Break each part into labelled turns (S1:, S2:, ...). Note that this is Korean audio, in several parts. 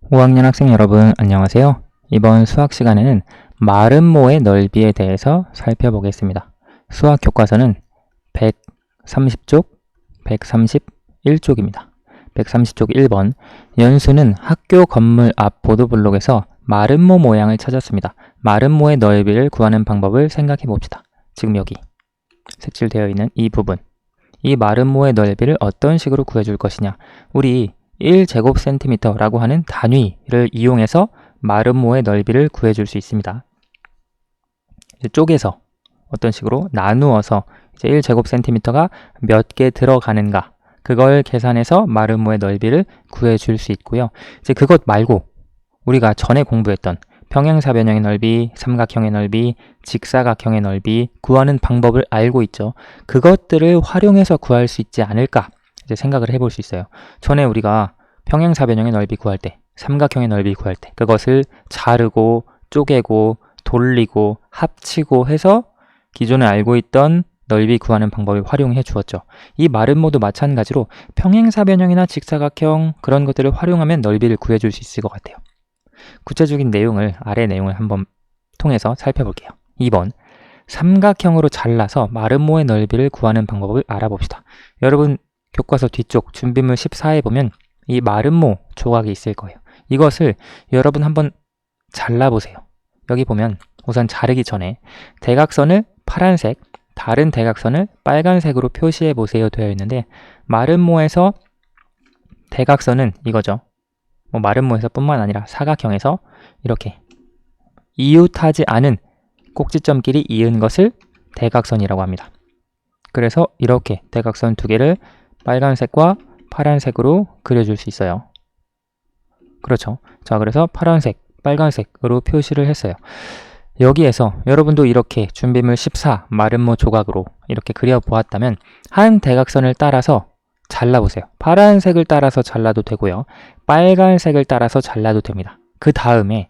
S1: 5학년 학생 여러분 안녕하세요. 이번 수학 시간에는 마름모의 넓이에 대해서 살펴보겠습니다. 수학 교과서는 130쪽, 131쪽입니다. 130쪽 1번 연수는 학교 건물 앞 보도블록에서 마름모 모양을 찾았습니다. 마름모의 넓이를 구하는 방법을 생각해 봅시다. 지금 여기 색칠되어 있는 이 부분, 이 마름모의 넓이를 어떤 식으로 구해줄 것이냐. 우리 1제곱센티미터라고 하는 단위를 이용해서 마름모의 넓이를 구해줄 수 있습니다. 이제 쪼개서 어떤 식으로 나누어서 이제 1제곱센티미터가 몇 개 들어가는가, 그걸 계산해서 마름모의 넓이를 구해줄 수 있고요. 이제 그것 말고 우리가 전에 공부했던 평행사변형의 넓이, 삼각형의 넓이, 직사각형의 넓이 구하는 방법을 알고 있죠. 그것들을 활용해서 구할 수 있지 않을까 이제 생각을 해볼 수 있어요. 전에 우리가 평행사변형의 넓이 구할 때, 삼각형의 넓이 구할 때 그것을 자르고 쪼개고 돌리고 합치고 해서 기존에 알고 있던 넓이 구하는 방법을 활용해 주었죠. 이 마름모도 마찬가지로 평행사변형이나 직사각형 그런 것들을 활용하면 넓이를 구해줄 수 있을 것 같아요. 구체적인 내용을 아래 내용을 한번 통해서 살펴볼게요. 2번 삼각형으로 잘라서 마름모의 넓이를 구하는 방법을 알아봅시다. 여러분 교과서 뒤쪽 준비물 14에 보면 이 마름모 조각이 있을 거예요. 이것을 여러분 한번 잘라보세요. 여기 보면 우선 자르기 전에 대각선을 파란색, 다른 대각선을 빨간색으로 표시해 보세요 되어 있는데, 마름모에서 대각선은 이거죠. 마름모에서 뿐만 아니라 사각형에서 이렇게 이웃하지 않은 꼭지점끼리 이은 것을 대각선이라고 합니다. 그래서 이렇게 대각선 두 개를 빨간색과 파란색으로 그려줄 수 있어요. 그렇죠. 자, 그래서 파란색, 빨간색으로 표시를 했어요. 여기에서 여러분도 이렇게 준비물 14 마름모 조각으로 이렇게 그려보았다면 한 대각선을 따라서 잘라보세요. 파란색을 따라서 잘라도 되고요. 빨간색을 따라서 잘라도 됩니다. 그 다음에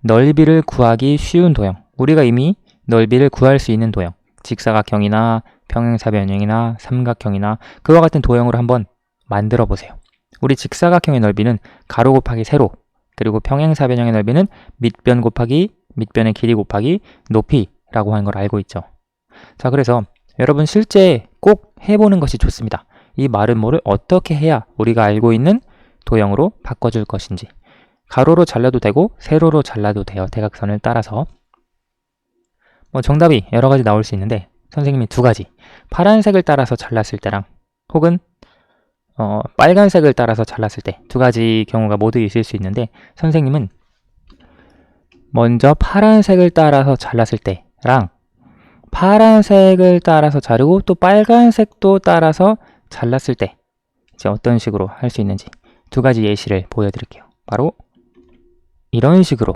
S1: 넓이를 구하기 쉬운 도형, 우리가 이미 넓이를 구할 수 있는 도형, 직사각형이나 평행사변형이나 삼각형이나 그와 같은 도형으로 한번 만들어 보세요. 우리 직사각형의 넓이는 가로 곱하기 세로, 그리고 평행사변형의 넓이는 밑변 곱하기 밑변의 길이 곱하기 높이라고 하는 걸 알고 있죠. 자, 그래서 여러분 실제 꼭 해보는 것이 좋습니다. 이 마름모를 어떻게 해야 우리가 알고 있는 도형으로 바꿔줄 것인지. 가로로 잘라도 되고 세로로 잘라도 돼요. 대각선을 따라서. 정답이 여러 가지 나올 수 있는데 선생님이 두 가지, 파란색을 따라서 잘랐을 때랑 혹은 빨간색을 따라서 잘랐을 때 두 가지 경우가 모두 있을 수 있는데, 선생님은 먼저 파란색을 따라서 잘랐을 때랑 파란색을 따라서 자르고 또 빨간색도 따라서 잘랐을 때 이제 어떤 식으로 할 수 있는지 두 가지 예시를 보여드릴게요. 바로 이런 식으로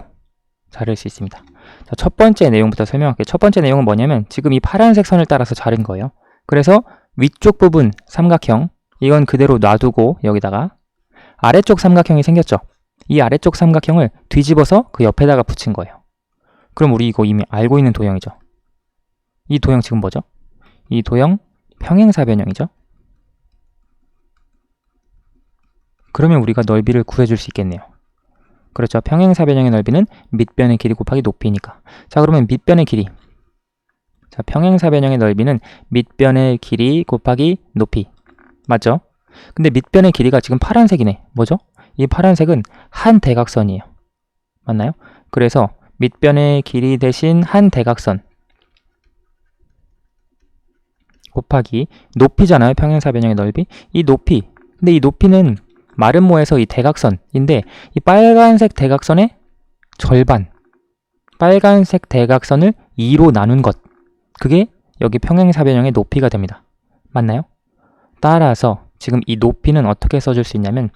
S1: 자를 수 있습니다. 자, 첫 번째 내용부터 설명할게요. 첫 번째 내용은 뭐냐면 지금 이 파란색 선을 따라서 자른 거예요. 그래서 위쪽 부분 삼각형, 이건 그대로 놔두고 여기다가 아래쪽 삼각형이 생겼죠. 이 아래쪽 삼각형을 뒤집어서 그 옆에다가 붙인 거예요. 그럼 우리 이거 이미 알고 있는 도형이죠. 이 도형 지금 뭐죠? 이 도형 평행사변형이죠. 그러면 우리가 넓이를 구해줄 수 있겠네요. 그렇죠. 평행사변형의 넓이는 밑변의 길이 곱하기 높이니까. 자, 그러면 밑변의 길이. 자, 평행사변형의 넓이는 밑변의 길이 곱하기 높이. 맞죠? 근데 밑변의 길이가 지금 파란색이네. 뭐죠? 이 파란색은 한 대각선이에요. 맞나요? 그래서 밑변의 길이 대신 한 대각선 곱하기 높이잖아요. 평행사변형의 넓이. 이 높이. 근데 이 높이는 마름모에서 이 대각선인데 이 빨간색 대각선의 절반, 빨간색 대각선을 2로 나눈 것, 그게 여기 평행사변형의 높이가 됩니다. 맞나요? 따라서 지금 이 높이는 어떻게 써줄 수 있냐면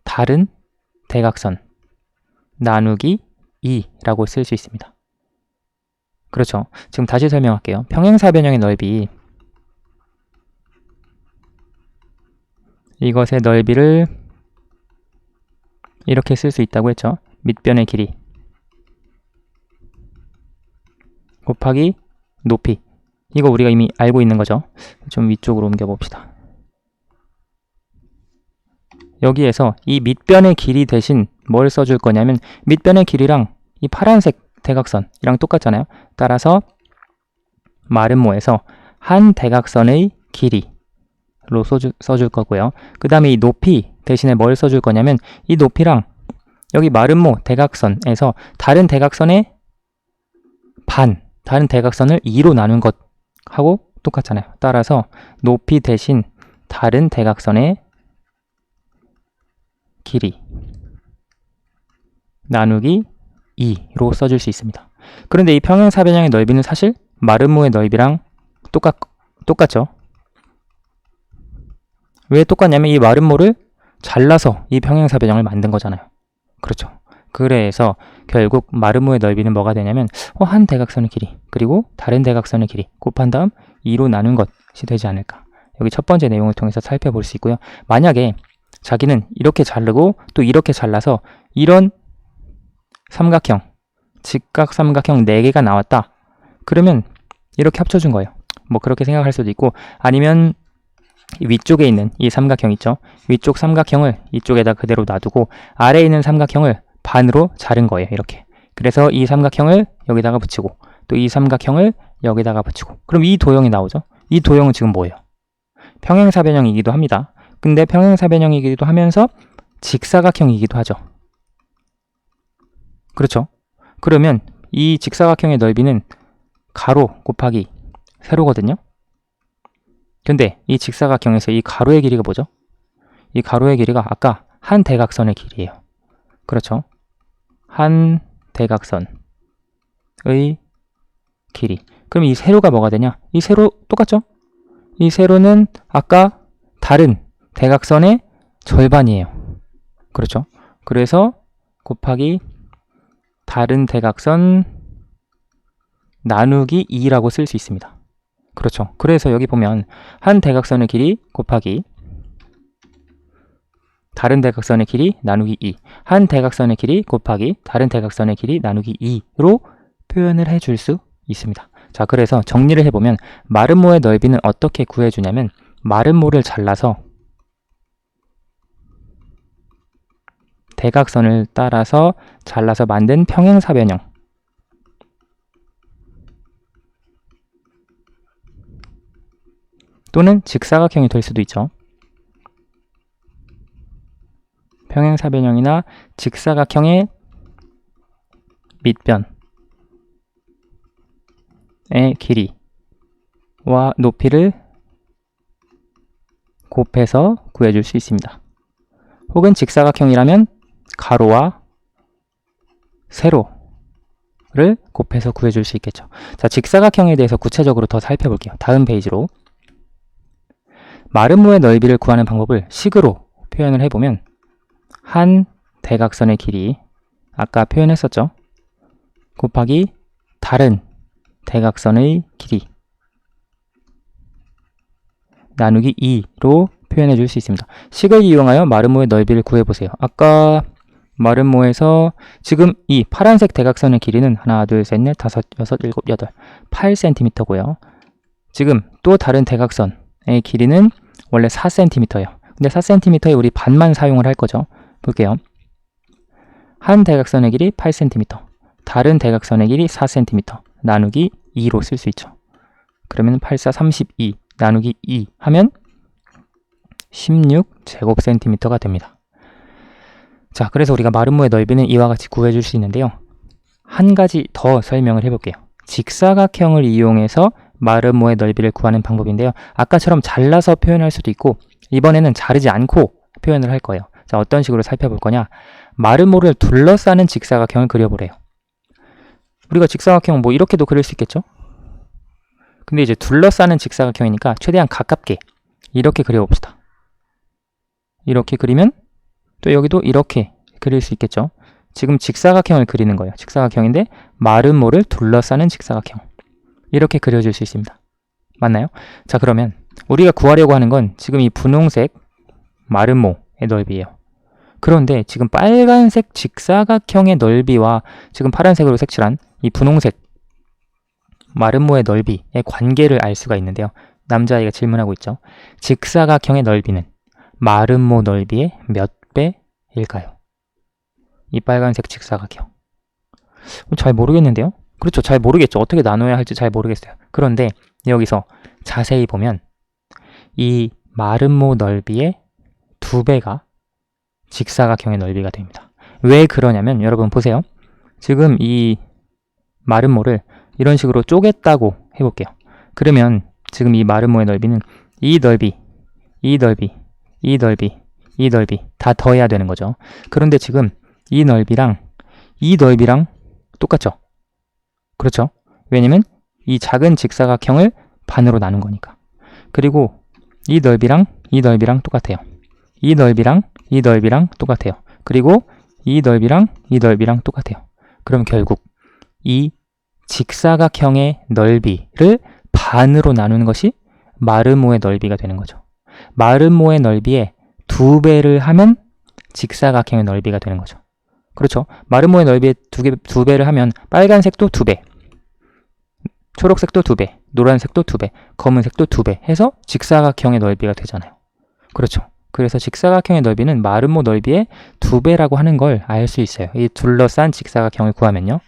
S1: 다른 대각선 나누기 2라고 쓸 수 있습니다. 그렇죠. 지금 다시 설명할게요. 평행사변형의 넓이, 이것의 넓이를 이렇게 쓸 수 있다고 했죠. 밑변의 길이 곱하기 높이. 이거 우리가 이미 알고 있는 거죠. 좀 위쪽으로 옮겨 봅시다. 여기에서 이 밑변의 길이 대신 뭘 써줄 거냐면 밑변의 길이랑 이 파란색 대각선이랑 똑같잖아요. 따라서 마름모에서 한 대각선의 길이로 써줄 거고요. 그 다음에 이 높이 대신에 뭘 써줄 거냐면 이 높이랑 여기 마름모 대각선에서 다른 대각선의 다른 대각선을 2로 나눈 것하고 똑같잖아요. 따라서 높이 대신 다른 대각선의 길이 나누기 2로 써줄 수 있습니다. 그런데 이 평행사변형의 넓이는 사실 마름모의 넓이랑 똑같죠? 왜 똑같냐면 이 마름모를 잘라서 이 평행사변형을 만든 거잖아요. 그렇죠? 그래서 결국 마름모의 넓이는 뭐가 되냐면 한 대각선의 길이 그리고 다른 대각선의 길이 곱한 다음 2로 나눈 것이 되지 않을까. 여기 첫 번째 내용을 통해서 살펴볼 수 있고요. 만약에 자기는 이렇게 자르고 또 이렇게 잘라서 이런 삼각형, 직각 삼각형 4개가 나왔다. 그러면 이렇게 합쳐준 거예요. 뭐 그렇게 생각할 수도 있고 아니면 위쪽에 있는 이 삼각형 있죠? 위쪽 삼각형을 이쪽에다 그대로 놔두고 아래에 있는 삼각형을 반으로 자른 거예요. 이렇게. 그래서 이 삼각형을 여기다가 붙이고 또 이 삼각형을 여기다가 붙이고 그럼 이 도형이 나오죠? 이 도형은 지금 뭐예요? 평행사변형이기도 합니다. 근데 평행사변형이기도 하면서 직사각형이기도 하죠. 그렇죠? 그러면 이 직사각형의 넓이는 가로 곱하기 세로거든요. 근데 이 직사각형에서 이 가로의 길이가 뭐죠? 이 가로의 길이가 아까 한 대각선의 길이에요. 그렇죠? 한 대각선의 길이. 그럼 이 세로가 뭐가 되냐? 이 세로 똑같죠? 이 세로는 아까 다른 대각선의 절반이에요. 그렇죠? 그래서 곱하기 다른 대각선 나누기 2라고 쓸 수 있습니다. 그렇죠. 그래서 여기 보면 한 대각선의 길이 곱하기 다른 대각선의 길이 나누기 2 한 대각선의 길이 곱하기 다른 대각선의 길이 나누기 2로 표현을 해줄 수 있습니다. 자, 그래서 정리를 해보면 마름모의 넓이는 어떻게 구해주냐면 마름모를 잘라서 대각선을 따라서 잘라서 만든 평행사변형 또는 직사각형이 될 수도 있죠. 평행사변형이나 직사각형의 밑변의 길이와 높이를 곱해서 구해줄 수 있습니다. 혹은 직사각형이라면 가로와 세로를 곱해서 구해줄 수 있겠죠. 자, 직사각형에 대해서 구체적으로 더 살펴볼게요. 다음 페이지로. 마름모의 넓이를 구하는 방법을 식으로 표현을 해보면 한 대각선의 길이 아까 표현했었죠. 곱하기 다른 대각선의 길이 나누기 2로 표현해 줄 수 있습니다. 식을 이용하여 마름모의 넓이를 구해보세요. 아까 마름모에서 지금 이 파란색 대각선의 길이는 하나, 둘, 셋, 넷, 다섯, 여섯, 일곱, 여덟, 8cm고요. 지금 또 다른 대각선의 길이는 원래 4cm예요. 근데 4cm에 우리 반만 사용을 할 거죠. 볼게요. 한 대각선의 길이 8cm, 다른 대각선의 길이 4cm 나누기 2로 쓸 수 있죠. 그러면 8, 4, 32 나누기 2 하면 16제곱cm가 됩니다. 자, 그래서 우리가 마름모의 넓이는 이와 같이 구해줄 수 있는데요. 한 가지 더 설명을 해볼게요. 직사각형을 이용해서 마름모의 넓이를 구하는 방법인데요. 아까처럼 잘라서 표현할 수도 있고 이번에는 자르지 않고 표현을 할 거예요. 자, 어떤 식으로 살펴볼 거냐? 마름모를 둘러싸는 직사각형을 그려보래요. 우리가 직사각형 뭐 이렇게도 그릴 수 있겠죠? 근데 이제 둘러싸는 직사각형이니까 최대한 가깝게 이렇게 그려봅시다. 이렇게 그리면 또 여기도 이렇게 그릴 수 있겠죠? 지금 직사각형을 그리는 거예요. 직사각형인데 마름모를 둘러싸는 직사각형. 이렇게 그려줄 수 있습니다. 맞나요? 자, 그러면 우리가 구하려고 하는 건 지금 이 분홍색 마름모의 넓이에요. 그런데 지금 빨간색 직사각형의 넓이와 지금 파란색으로 색칠한 이 분홍색 마름모의 넓이의 관계를 알 수가 있는데요. 남자아이가 질문하고 있죠. 직사각형의 넓이는 마름모 넓이의 몇 배일까요? 이 빨간색 직사각형. 잘 모르겠는데요? 그렇죠. 잘 모르겠죠. 어떻게 나눠야 할지 잘 모르겠어요. 그런데 여기서 자세히 보면 이 마름모 넓이의 2배가 직사각형의 넓이가 됩니다. 왜 그러냐면 여러분 보세요. 지금 이 마름모를 이런 식으로 쪼갰다고 해볼게요. 그러면 지금 이 마름모의 넓이는 이 넓이, 이 넓이, 이 넓이, 이 넓이 다 더해야 되는 거죠. 그런데 지금 이 넓이랑 이 넓이랑 똑같죠? 그렇죠? 왜냐면 이 작은 직사각형을 반으로 나눈 거니까. 그리고 이 넓이랑 이 넓이랑 똑같아요. 이 넓이랑 이 넓이랑 똑같아요. 그리고 이 넓이랑 이 넓이랑 똑같아요. 그럼 결국 이 직사각형의 넓이를 반으로 나누는 것이 마름모의 넓이가 되는 거죠. 마름모의 넓이의 2배를 하면 직사각형의 넓이가 되는 거죠. 그렇죠? 마름모의 넓이의 2배를 하면 빨간색도 2배, 초록색도 2배, 노란색도 2배, 검은색도 2배 해서 직사각형의 넓이가 되잖아요. 그렇죠? 그래서 직사각형의 넓이는 마름모 넓이의 2배라고 하는 걸 알 수 있어요. 이 둘러싼 직사각형을 구하면요.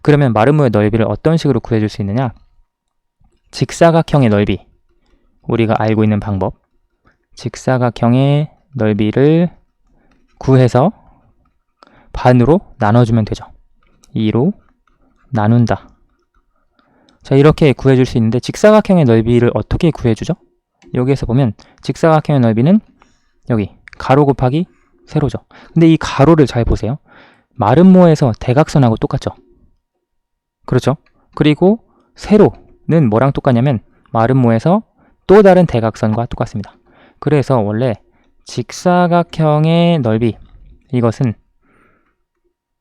S1: 그러면 마름모의 넓이를 어떤 식으로 구해줄 수 있느냐? 직사각형의 넓이, 우리가 알고 있는 방법, 직사각형의 넓이를 구해서 반으로 나눠주면 되죠. 2로 나눈다. 자, 이렇게 구해줄 수 있는데 직사각형의 넓이를 어떻게 구해주죠? 여기에서 보면 직사각형의 넓이는 여기 가로 곱하기 세로죠. 근데 이 가로를 잘 보세요. 마름모에서 대각선하고 똑같죠. 그렇죠? 그리고 세로는 뭐랑 똑같냐면 마름모에서 또 다른 대각선과 똑같습니다. 그래서 원래 직사각형의 넓이, 이것은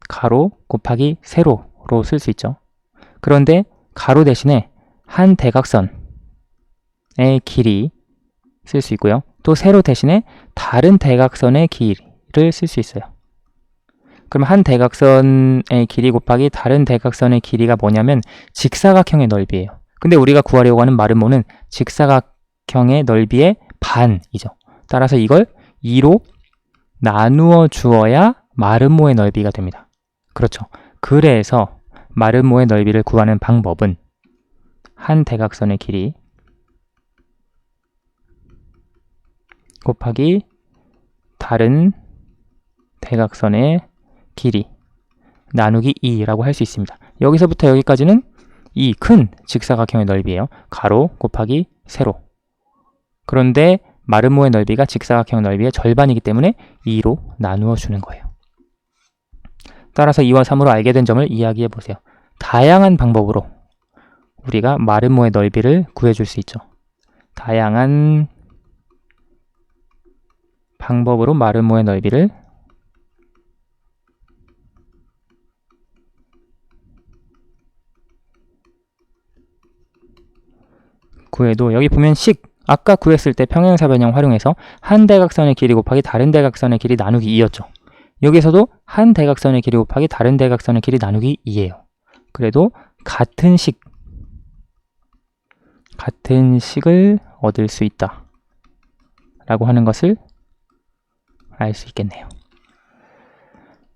S1: 가로 곱하기 세로로 쓸 수 있죠. 그런데 가로 대신에 한 대각선의 길이 쓸 수 있고요. 또 세로 대신에 다른 대각선의 길이를 쓸 수 있어요. 그럼 한 대각선의 길이 곱하기 다른 대각선의 길이가 뭐냐면 직사각형의 넓이에요. 근데 우리가 구하려고 하는 마름모는 직사각형의 넓이의 반이죠. 따라서 이걸 2로 나누어 주어야 마름모의 넓이가 됩니다. 그렇죠. 그래서 마름모의 넓이를 구하는 방법은 한 대각선의 길이 곱하기 다른 대각선의 길이 나누기 2라고 할 수 있습니다. 여기서부터 여기까지는 이 큰 직사각형의 넓이에요. 가로 곱하기 세로. 그런데 마름모의 넓이가 직사각형 넓이의 절반이기 때문에 2로 나누어 주는 거예요. 따라서 2와 3으로 알게 된 점을 이야기해 보세요. 다양한 방법으로 우리가 마름모의 넓이를 구해줄 수 있죠. 다양한 방법으로 마름모의 넓이를 구해도 여기 보면 식, 아까 구했을 때 평행사 변형 활용해서 한 대각선의 길이 곱하기 다른 대각선의 길이 나누기 2였죠. 여기서도 한 대각선의 길이 곱하기 다른 대각선의 길이 나누기 2예요. 그래도 같은 식을 얻을 수 있다 라고 하는 것을 알 수 있겠네요.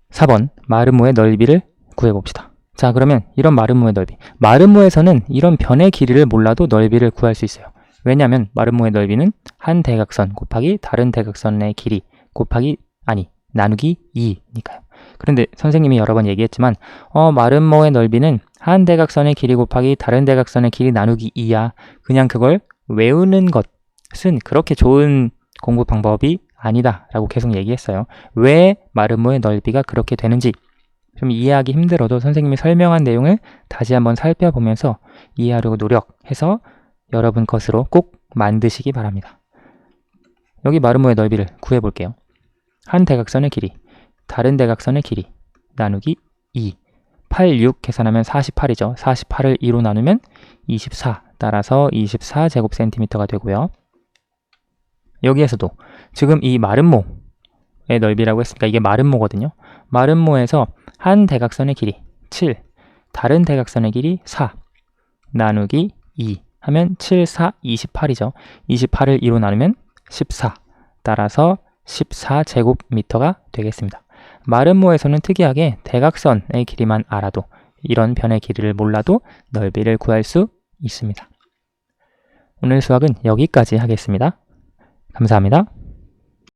S1: 4번 마름모의 넓이를 구해봅시다. 자, 그러면 이런 마름모의 넓이, 마름모에서는 이런 변의 길이를 몰라도 넓이를 구할 수 있어요. 왜냐하면 마름모의 넓이는 한 대각선 곱하기 다른 대각선의 길이 곱하기 나누기 2니까요. 그런데 선생님이 여러 번 얘기했지만 마름모의 넓이는 한 대각선의 길이 곱하기 다른 대각선의 길이 나누기 2야. 그냥 그걸 외우는 것은 그렇게 좋은 공부 방법이 아니다 라고 계속 얘기했어요. 왜 마름모의 넓이가 그렇게 되는지 좀 이해하기 힘들어도 선생님이 설명한 내용을 다시 한번 살펴보면서 이해하려고 노력해서 여러분 것으로 꼭 만드시기 바랍니다. 여기 마름모의 넓이를 구해볼게요. 한 대각선의 길이, 다른 대각선의 길이 나누기 2. 8, 6 계산하면 48이죠. 48을 2로 나누면 24. 따라서 24제곱센티미터가 되고요. 여기에서도 지금 이 마름모의 넓이라고 했으니까 이게 마름모거든요. 마름모에서 한 대각선의 길이 7, 다른 대각선의 길이 4 나누기 2 하면 7, 4, 28이죠. 28을 2로 나누면 14. 따라서 14제곱미터가 되겠습니다. 마름모에서는 특이하게 대각선의 길이만 알아도, 이런 변의 길이를 몰라도 넓이를 구할 수 있습니다. 오늘 수학은 여기까지 하겠습니다. 감사합니다.